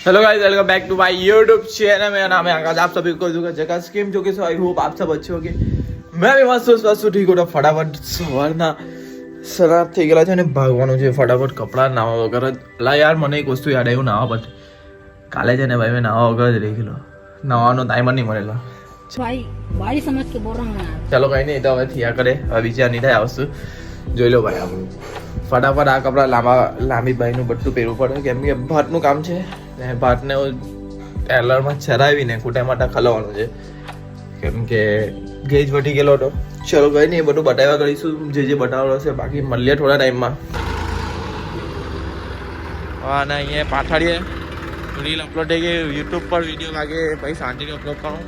Hello guys, welcome back to my YouTube channel. मेरा नाम है आकाश। आप सभी को जगह स्कीम जो कि आई होप आप सब अच्छे होंगे। मैं भी मस्त ठीक हूँ। फटाफट સવારના સરાપ થઈ ગયેલા છે ને ભાગવાનું છે ફટાફટ કપડાં નાવા વગર જ। લા યાર મને એક વસ્તુ યાદ આવ્યું નાવા પછી કાલે છે ને ભાઈ મેં નાવા વગર જ રહી ગયેલો। નાવાનો ટાઈમ જ નહીં મળેલો भाई बाड़ी समझ के बोल रहा हूँ यार। ચાલો કઈ નહીં, તો હવે થયા કરે, હવે વિચાર નહીં થાય આ વસ્તુ। જોઈ લો ભાઈ આપણું ફટાફટ આ કપડાં લાંબી બાઈનું બટ્ટું પહેરવું પડે કેમ કે ભાતનું કામ છે ને ભાતને ટેલરમાં ચરાવીને કુટા માટે ખલાવવાનું છે કેમ કે ગેજ વટી ગયેલો હતો। ચલો કઈ નહીં, બધું બતાવ્યા કરીશું જે બતાવવાનું છે। બાકી મળીએ થોડા ટાઈમમાં। હા ને અહીંયા પાછળીએ રીલ અપલોડ થઈ ગઈ યુટ્યુબ પર વિડીયો લાગે પછી શાંતિથી અપલોડ કરું,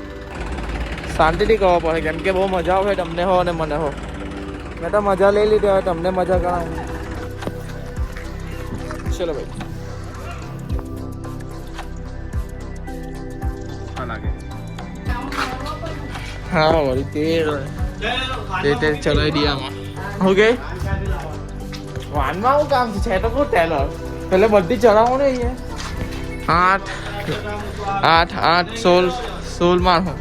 શાંતિથી કરવો પડે કેમ કે બહુ મજા આવે તમને હો અને મને હો। મેં તો મજા લઈ લીધી, હવે તમને મજા કરાવું। ચલો ભાઈ હા વળી તે ચલાવી દઈએ આમાં। ઓકે વાનમાં હું કામ છે તો કોઈ ટેલર પેલે બધી ચલાવો ને અહીંયા 8 16 મારું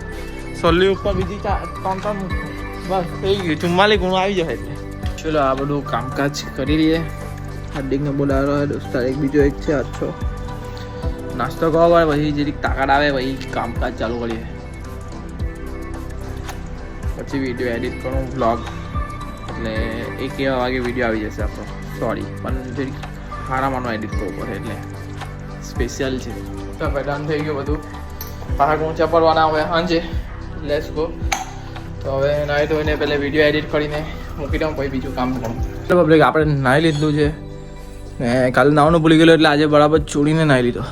16 ઉપર બીજી 3 બસ થઈ ગયું 44 ગુણ આવી જશે। ચલો આ બધું કામકાજ કરી લઈએ। હાર્દિકને બોલાવ્યો હોય દોસ્તાર, એક બીજો એક છે અચ્છો નાસ્તો કરો ભાઈ, પછી જરીક તાકાત આવે પછી કામકાજ ચાલુ કરીએ। પછી વિડીયો એડિટ કરું વ્લોગ, એટલે 1 વાગે વિડીયો આવી જશે આપણો। સોરી પણ જરીક હારામાંનો એડિટ કરવો પડે એટલે સ્પેશિયલ છે। તો ભાઈ ડન થઈ ગયું બધું, પાછા ઊંચા પડવાના હવે સાંજે। Let's go. તો હવે નાહી ધોઈને પહેલાં વિડીયો એડિટ કરીને મૂકી દઉં પછી બીજું કામ કરું। તો પબ્લિક આપણે નાહી લીધું છે ને કાલે નાવાનું ભૂલી ગયેલો એટલે આજે બરાબર છોડીને નાહી લીધો,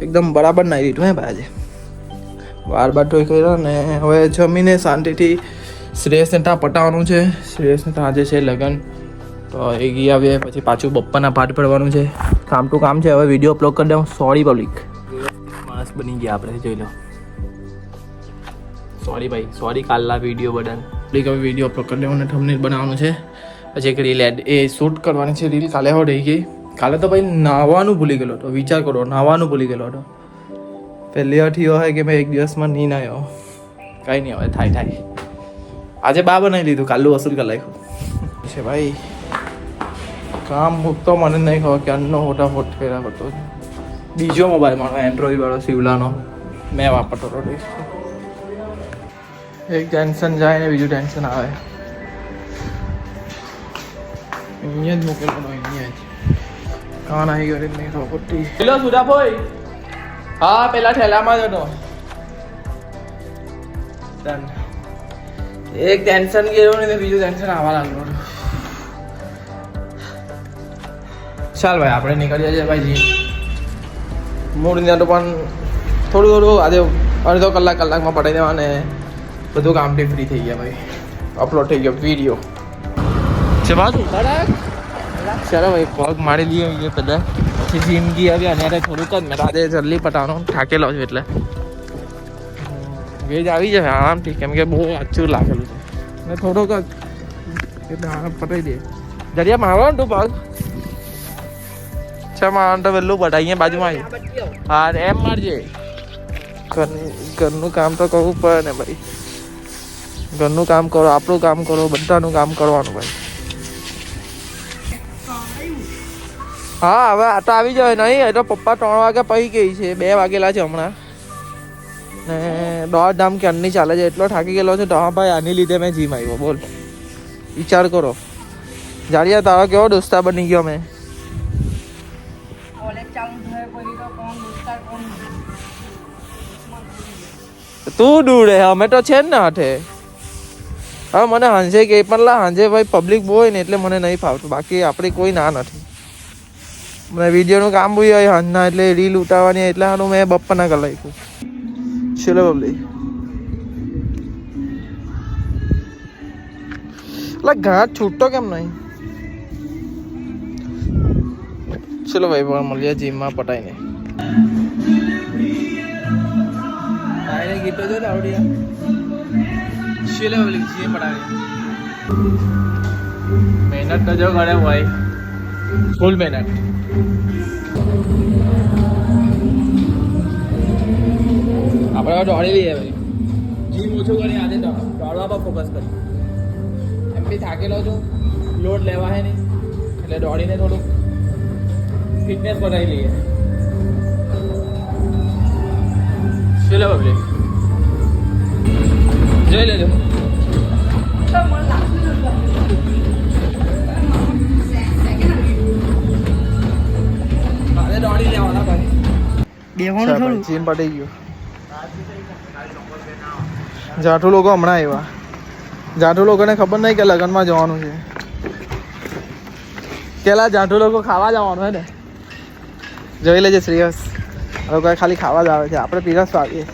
એકદમ બરાબર નાહી લીધું હે ભાઈ આજે બાર ટોઈ કર્યો ને હવે જમીને શાંતિથી શ્રેયસને ત્યાં પટાવવાનું છે। શ્રેયસને ત્યાં આજે છે લગ્ન, તો એ ગઈ આવીએ પછી પાછું બપ્પાના ભાત ભરવાનું છે। કામ ટુ કામ છે, હવે વિડીયો અપલોડ કરી દઉં। સોરી પબ્લિક, માણસ બની ગયા આપણે, જોઈ લો। સોરી ભાઈ, સોરી કાલના વિડીયો બદલ। પબ્લિક હવે વિડીયો અપલોડ કરી દેવાનું, થંબનેલ બનાવવાનું છે, પછી એક રીલ એ શૂટ કરવાની છે રીલ। કાલે હો રહી ગઈ, કાલે તો ભાઈ નાહવાનું ભૂલી ગયેલો હતો, વિચાર કરો નાહવાનું ભૂલી ગયેલો હતો। પહેલી વાર થયો હોય કે મેં એક દિવસમાં નહીં નાહ્યો, કંઈ નહીં હવે થાય। આજે બા બનાવી લીધું, કાલનું વસૂલ કરી નાખ્યું છે ભાઈ। કામ મૂકતો મને નહીં ખબર કે અન્નો ફોટાફોટ કર્યા કરતો છે। બીજો મોબાઈલ મારો એન્ડ્રોઈડ વાળો શિવલાનો મેં વાપરતો હતો। એક ટેન્શન જાય ને બીજું ટેન્શન આવે। અહીંયા જ મૂકેલો હતો, અહીંયા જ કાન આવી ગયો નહીં ખબર પડતી। પેલો સુધાભાઈ, હા પેલા ઠેલામાં જ હતો। એક ટેન્શન ગયું ને બીજું ટેન્શન આવવા લાગ્યું। ચાલ ભાઈ આપણે નીકળીએ છીએ ભાઈ જી મૂળ ને તો પણ થોડું આજે અડધો કલાકમાં પટાઈ દેવા ને બધું કામથી ફ્રી થઈ ગયા ભાઈ। અપલોડ થઈ ગયો વિડીયો છે બાજુ કડક। ચાલો ભાઈ પગ મારી લઈએ બધા, પછી જિંદગી આવી અને થોડુંક જ મેં આજે જલ્દી પટાવવાનો થાકેલો છું એટલે વેજ આવી જાય આરામથી કેમ કે બહુ આચું લાગેલું છે ને થોડુંક જ એટલે આરામ પટાવી દે। જરિયા મારવાનો તું પગ છે મારવાનું તો વહેલું પટાય અહીંયા બાજુમાં આવી। હા એમ મારજે, ઘરનું કામ તો કરવું પડે ને ભાઈ। ઘરનું કામ કરો, આપણું કામ કરો, બધાનું કામ કરવાનું ભાઈ। હા હવે આ તો આવી જાય નહીં, એ તો પપ્પા 3 વાગ્યા પછી ગઈ છે, 2 વાગેલા છે હમણાં ને 1.5 ધામ કે અન્ની ચાલે છે। એટલો થાકી ગયેલો છે તો હા ભાઈ આની લીધે મેં જીમ આવ્યો। બોલ વિચાર કરો, જાડિયા તારો કેવો દોસ્તા બની ગયો મેં। તું દૂડે અમે તો છે જ ને હાથે। હા મને હાંજે કે પણ લા હાંજે ભાઈ પબ્લિક બહુ હોય ને એટલે મને નહીં ફાવતું, બાકી આપણે કોઈ ના નથી। મને વિડીયોનું કામ બી હોય હાંજના એટલે રીલ ઉતારવાની, એટલે હાનું મેં બપ્પાના કરી નાખ્યું। ચલો પબ્લિક એટલે ઘાટ છૂટતો કેમ નહીં। ચલો ભાઈ પણ મળીએ જીમમાં પટાઈને। ગીતો જો આવડ્યા ચલો પબ્લિક જીમ પટાવી મહેનત તો જો કરે ભાઈ, ફૂલ મહેનત। હવે દોડી લઈએ ભાઈ. જીમ ઓછું કરી આજે દોડવા પર ફોકસ કરી. એમ બી થાકેલો છું, લોડ લેવા હે નહીં એટલે દોડીને થોડુંક ફિટનેસ બનાવી લઈએ. ચલો બાબલી જોઈ લેજો. મારે દોડી લેવાના ભાઈ. બેવાનું થોડું જીમ પટી ગયું. જાઠું લોકો હમણાં આવ્યા. જાઠું લોકોને ખબર નહીં કે લગ્નમાં જવાનું છે. પેલા જાઠું લોકો ખાવા જવાનું હે ને. જોઈ લેજે શ્રેયસ, લોકો ખાલી ખાવા જ આવે છે, આપણે પીરસવા આવીએ.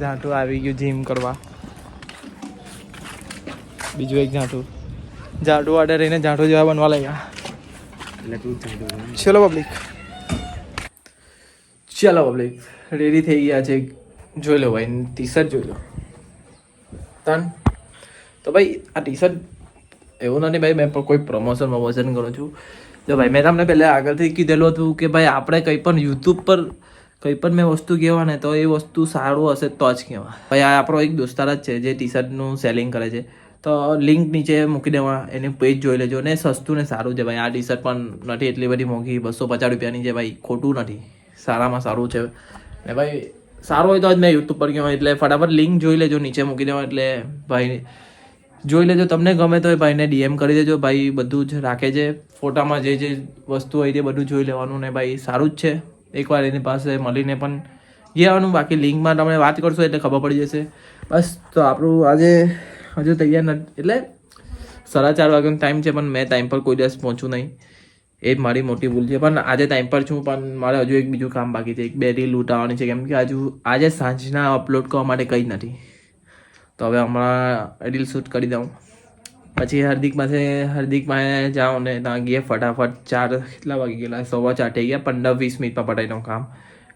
જાઠું આવી ગયું જીમ કરવા. બીજું એક જાઠું વાડે રહીને જાઠું જેવા બનવા લાગ્યા. ચલો પબ્લિક રેડી થઈ ગયા છે. જોઈ લો ભાઈ, ટી શર્ટ જોઈ લો. તો ભાઈ આ ટી શર્ટ એવું નથી ભાઈ મેં કોઈ પ્રમોશન કરું છું. જો ભાઈ મેં તમને પહેલાં આગળથી કીધેલું હતું કે ભાઈ આપણે કંઈ પણ યુટ્યુબ પર કંઈ પણ મેં વસ્તુ કહેવા ને તો એ વસ્તુ સારું હશે તો જ કહેવા. ભાઈ આ આપણો એક દોસ્તાર જ છે જે ટી શર્ટનું સેલિંગ કરે છે, તો લિંક નીચે મૂકી દેવા, એની પેજ જોઈ લેજો. ને સસ્તું ને સારું છે ભાઈ. આ ટી શર્ટ પણ નથી એટલી બધી મોંઘી, 250 રૂપિયાની છે ભાઈ. ખોટું નથી, સારામાં સારું છે. ને ભાઈ સારું હોય તો જ મેં યુટ્યુબ પર કહેવાય. એટલે ફટાફટ લિંક જોઈ લેજો, નીચે મૂકી દેવા. એટલે ભાઈ જોઈ લેજો, તમને ગમે તો ભાઈને DM કરી દેજો. ભાઈ બધું જ રાખે છે, ફોટામાં જે વસ્તુ હોય તે બધું જોઈ લેવાનું. ને ભાઈ સારું જ છે, એકવાર એની પાસે મળીને પણ જવાનું. બાકી લિંકમાં તમે વાત કરશો એટલે ખબર પડી જશે. બસ તો આપણું આજે હજુ તૈયાર નથી, એટલે 4:30 વાગ્યાનો ટાઈમ છે, પણ મેં ટાઈમ પર કોઈ દિવસ પહોંચું નહીં. એ જ મારી મોટી ભૂલ છે. પણ આજે ટાઈમ પર છું, પણ મારે હજુ એક બીજું કામ બાકી છે. 2 રીલ ઉતારવાની છે, કેમ કે આજે સાંજના અપલોડ કરવા માટે કંઈ જ નથી. તો હવે હમણાં રીલ શૂટ કરી દઉં, પછી હાર્દિક પાસે જાઉં ને ત્યાં ગયા ફટાફટ. 4 કેટલા વાગી ગયેલા? 4:15 થઈ ગયા. 15-20 મિનિટમાં પટાઈ દઉં કામ,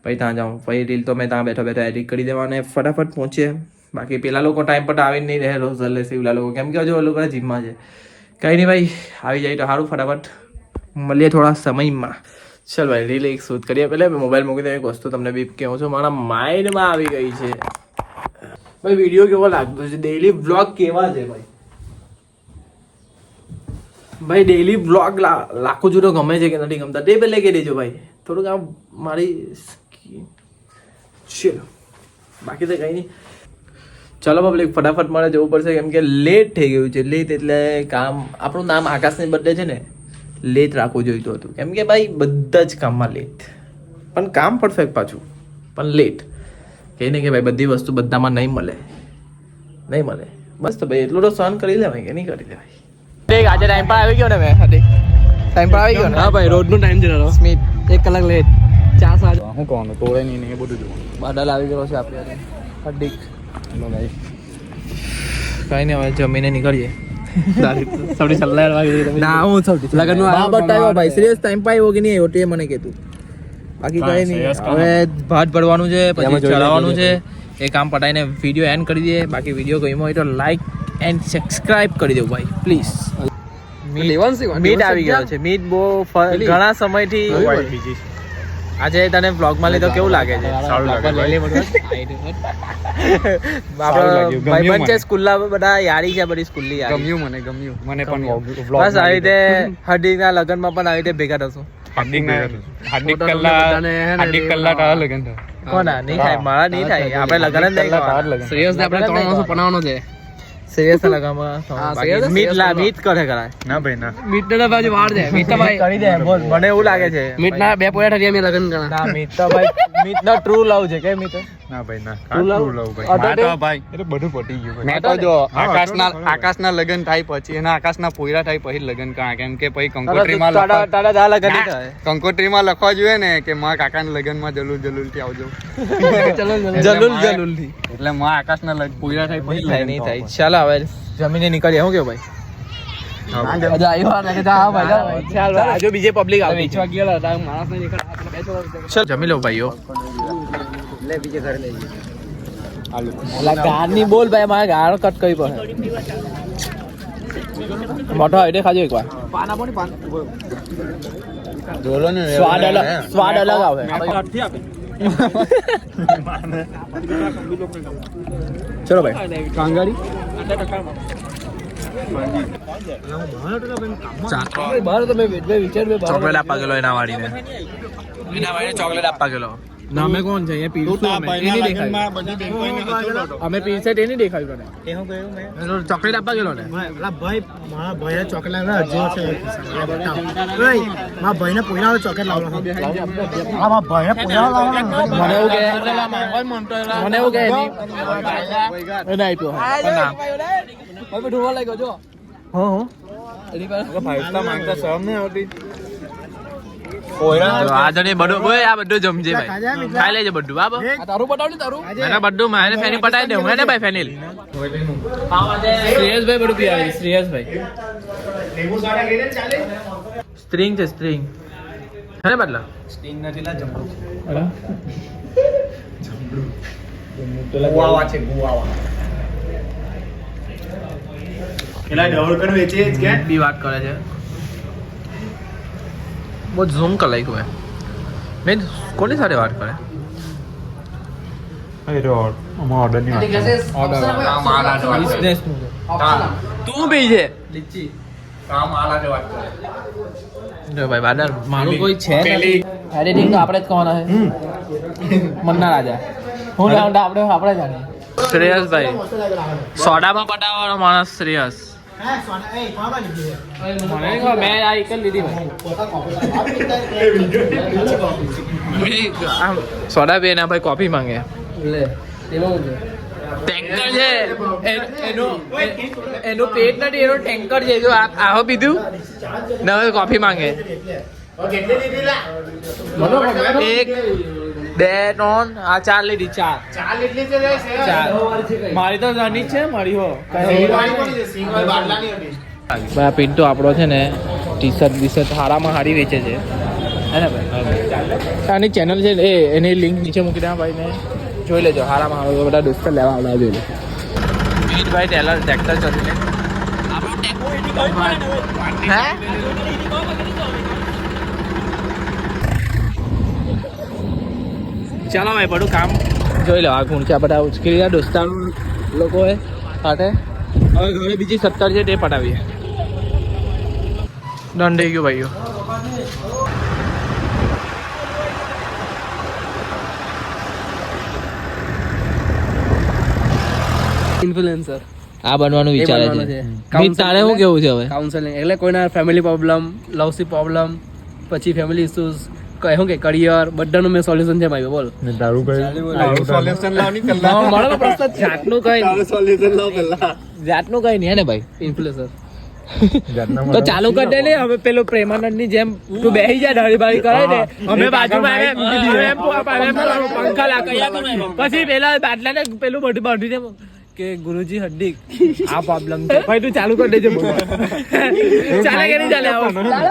પછી ત્યાં જાઉં. પછી રીલ તો મેં ત્યાં બેઠો એડિટ કરી દેવા અને ફટાફટ પહોંચીએ. બાકી પેલા લોકો ટાઈમ પર આવી નહીં રહે, રોઝલે શિવલા લોકો, કેમ કે હજુ એ લોકો જીમમાં છે. કંઈ નહીં ભાઈ, આવી જાય તો સારું. ફટાફટ મળીએ થોડા સમયમાં. ચાલ ભાઈ રીલ એક શૂટ કરીએ. પહેલાં મોબાઈલ મૂકી દઉં. એક વસ્તુ તમને બી કહું છું, મારા માઇન્ડમાં આવી ગઈ છે ભાઈ. વિડીયો કેવો લાગતો છે? ડેઈલી વ્લોગ કેવા છે ભાઈ? ડેઈલી વ્લોગ લાખો જુદો ગમે છે કે નથી ગમતા તે પહેલાં કહી દેજો ભાઈ. થોડુંક આમ મારી ચલો, બાકી તો કંઈ નહીં. ચલો પબ્લિક ફટાફટ મારે જવું પડશે, કેમ કે લેટ થઈ ગયું છે. લેટ એટલે કામ, આપણું નામ આકાશની બર્થડે છે ને, લેટ રાખવું જોઈતું હતું. કેમ કે ભાઈ બધા જ કામમાં લેટ, પણ કામ પરફેક્ટ પાછું, પણ લેટ. કહે ને કે ભાઈ બધી વસ્તુ બધામાં નહીં મળે. બસ તો ભાઈ એટલું તો સહન કરી લેવાય કે નહીં કરી લેવાય. આજે ટાઈમ પર આવી ગયો ને મેં. ટાઈમ પર આવી ગયો ને? હા ભાઈ, રોજનો ટાઈમ છે. સ્મિત 1 કલાક લેટ. 4 સાંજ હું કહું તોડે નહીં ને એ બધું જોવાનું. બાદલ આવી ગયો છે આપણે. હાર્દિક ભાઈ કઈ નહીં, હવે જમીને નીકળીએ. સૌથી સલ્લા ના હું સૌથી લગન ભાઈ સિરિયસ ટાઈમ પર આવ્યો કે નહીં આવ્યો તે મને કહેતું. બાકી કઈ નહીં, હવે ભાત ભરવાનું છે, પછી ચડાવવાનું છે. એ કામ પટાઈને વિડીયો એન્ડ કરી દઈએ. બાકી વિડીયો ગમ્યો હોય તો લાઈક એન્ડ સબસ્ક્રાઇબ કરી દેવું ભાઈ પ્લીઝ. મીટ આવી ગયો છે. મીટ બહુ ઘણા સમયથી. આજે તને બ્લોગમાં લીધો કેવું લાગે છે? ભાઈબંધ છે સ્કૂલના, બધા યારી છે બધી સ્કૂલની યારી. ગમ્યું મને પણ. બસ આવી રીતે હાર્દિકના લગ્નમાં પણ આવી રીતે ભેગા થશું. કોના નહીં થાય? મારા નહીં થાય. આપણે લગ્ન જ નહીં કરવાના. શ્રેયસ ને આપણે 3 વર્ષ બનાવવાનો છે. શ્રેયસ ના લગનમાં મીટ કરે કરાય ના ભાઈ ના. મીટ ને બાજુ વાર છે. મીટ ભાઈ કરી દે બોલ. મને એવું લાગે છે મીટ ના 2 પોયા ઠરી અમે લગન કરા. ના મીટ તો ભાઈ, મીટ નો ટ્રુ લવ છે કે મીટ? ના ભાઈ ના, ટ્રુ લવ ભાઈ. તો ભાઈ એટલે બધું પટી ગયું. મેં તો જો આકાશના લગન થાય પછી એના આકાશના પોયરા થાય પછી લગન કરા. કેમ કે પછી કંકોત્રીમાં લખવા જોઈએ ને કે મારા કાકાના લગનમાં જલુલ થી આવજો. જલુલ થી એટલે મારા આકાશના પોયરા થાય પછી નહીં થાય. ચાલો હવે જમીને નીકળીએ. શું કેવું ભાઈ? બીજે પબ્લિક જમી લો ભાઈઓ. ગારની બોલ ભાઈ, મારે ગાળ કટ કરવી પડે. મોટો હોય ખાજો એકવાર. સ્વાદ અલગ આવે. ચલો ભાઈ કાંગાડી ચોકલેટ આપવા ગયેલો એના વાળીને ચોકલેટ આપવા ગયેલો નામે કોણ છે અહીંયા પીરસું અમે પીરસે તે નહીં દેખાયું તને ચોકલેટ આપવા ગયેલો ને ભાઈ મારા ભાઈ ચોકલેટ હજુ છે મારા ભાઈ ને પોઈના ચોકલેટ લાવવાનો મારા ભાઈ ને પોઈના લાવવાનો મને એવું કે એને આપ્યો ઢોવા લાગ્યો જો બધું જમજે ભાઈ ખાઈ લેજે બધું તારું પટાવ તારું બધું મારે ફેની પટાવી દઉં ને ભાઈ ફેનિલ શ્રેયસભાઈ બધું પી આવે શ્રેયસભાઈ સ્ટ્રિંગ છે સ્ટ્રિંગ હે બદલા સ્ટ્રિંગ નથી લા જમડું ગુવાવા છે ગુવાવા એલા ડબલ કર વેચે કે બી વાત કરે છે वो जूम कर लाइक हुआ मैं कौन सारे बात करे अरे ऑर्डर नहीं बिजनेस तू भेजे लीची काम आला जो बात करे જો ભાઈ બાદર મારું કોઈ છે નહીં એડિટિંગ તો આપણે જ કોણ હે મન્ના રાજા હું રાઉન્ડ આપણે જાણે શ્રેયસભાઈ સોડામાં પટાવવાનો માણસ શ્રેયસ મેં આ એક લીધી સોડા પીને ભાઈ કોફી માંગે ટેન્કર છે એનું પેટ નથી એનું ટેન્કર છે જો આવો પીધું ને હવે કોફી માંગે એક બે ત્રણ આ ચાર લીધી ચાર મારી તો નાની જ છે મારી હો ભાઈ પિન્ટુ આપણો છે ને ટી શર્ટ હારામાં હારી વેચે છે આની ચેનલ છે એ એની લિંક નીચે મૂકી દે ભાઈ ને જોઈ લેજો હારામાં હારો બધા દોસ્તો લેવા આવડા જોઈ લે ભાઈ ટેલર ટ્રેક્ટર ચડી લે હે ચાલો ભાઈ બધું કામ જોઈ લો આ ગુણ છે આ બધા ઉચકેલા દોસ્તાર લોકોએ સાથે હવે ઘરે બીજી 17 છે તે પટાવીએ ડન થઈ ગયો ભાઈઓ ઇન્ફ્લુએન્સર આ બનવાનું વિચારે છે તારે શું કેવું છે હવે કાઉન્સેલિંગ એટલે કોઈના ફેમિલી પ્રોબ્લેમ લવસી પ્રોબ્લેમ પછી ફેમિલી ઇશ્યુઝ કહું કે કરિયર બધાનું મેં સોલ્યુશન છે મારી બોલ દારૂ કઈ સોલ્યુશન લાવની મારો પ્રશ્ન જાતનું કઈ સોલ્યુશન લાવ પહેલા જાતનું કઈ નહીં હે ને ભાઈ ઇન્ફ્લુએન્સર તો ચાલુ કરી દે ને હવે પેલો પ્રેમાનંદ ની જેમ તું બેસી જા ડાળી બાળી કરે ને અમે બાજુમાં પંખા લાગ્યા પછી પેલા બાટલા ને પેલું બધું બાંધી દે કે ગુરુજી હડ્ડી આ પ્રોબ્લેમ છે ભાઈ તું ચાલુ કરી દેજે ચાલે કે નહીં ચાલે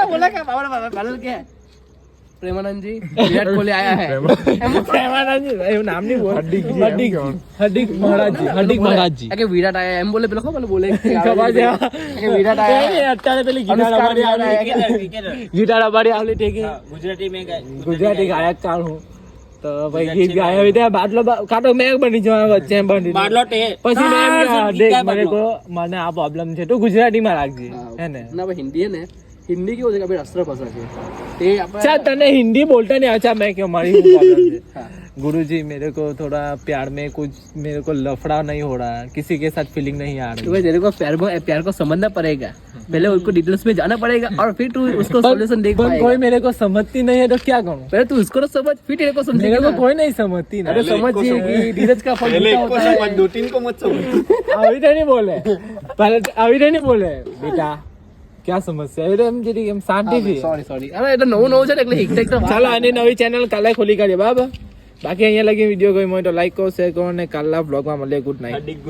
બોલા કે બાબા કે प्रेमानंद जी विराट कोहली आया है प्रेमानंद जी એવું નામ નહીં બોલ હર્દિક મહારાજ જી કે વિરાટ આયા એમ બોલે પેલો ખબર બોલે કે વિરાટ આયા અત્યારે પેલી ગીટાર રબાડી આવલી ઠીક ગુજરાતી ગાયક કાળ હું તો ભાઈ ગીત ગાયા હોય ત્યાં બાદલો કાટો મેં બની જવા વચ્ચે બની બાદલો પછી મેં દેખ મને આ પ્રોબ્લેમ છે તો ગુજરાતીમાં રાખજે હે ને ના ભાઈ હિન્દી है ना हिंदी की वजह का राष्ट्र भाषा है अच्छा तने हिंदी बोलता नहीं अच्छा मैं क्यों हमारी प्रॉब्लम है गुरुजी मेरे को थोड़ा प्यार में कुछ मेरे को लफड़ा नहीं हो रहा है किसी के साथ फीलिंग नहीं आ रही तो भाई तेरे को प्यार को समझना पड़ेगा पहले उनको डिटेल्स में जाना पड़ेगा और फिर तू उसको सॉल्यूशन देख पाएगा कोई मेरे को समझती नहीं है तो क्या करूं पहले तू उसको तो समझ फिर तेरे को समझेगा मेरे को कोई नहीं समझती ना अरे समझिए कि धीरज का फल मीठा होता है दो तीन को मत समझ अभी तो नहीं बोले पहले अभी तो नहीं बोले बेटा क्या समस्या है એમ જેથી એમ શાંતિ થી સોરી અરે એટલે નવું છે એટલે એક ચાલો આની નવી ચેનલ કાલે ખોલી કાઢીએ બાબા બાકી અહીંયા લગી વિડીયો ગમ્યો હોય તો લાઈક કરો શેર કરો અને કાલના બ્લોગમાં મળીએ ગુડ નાઈટ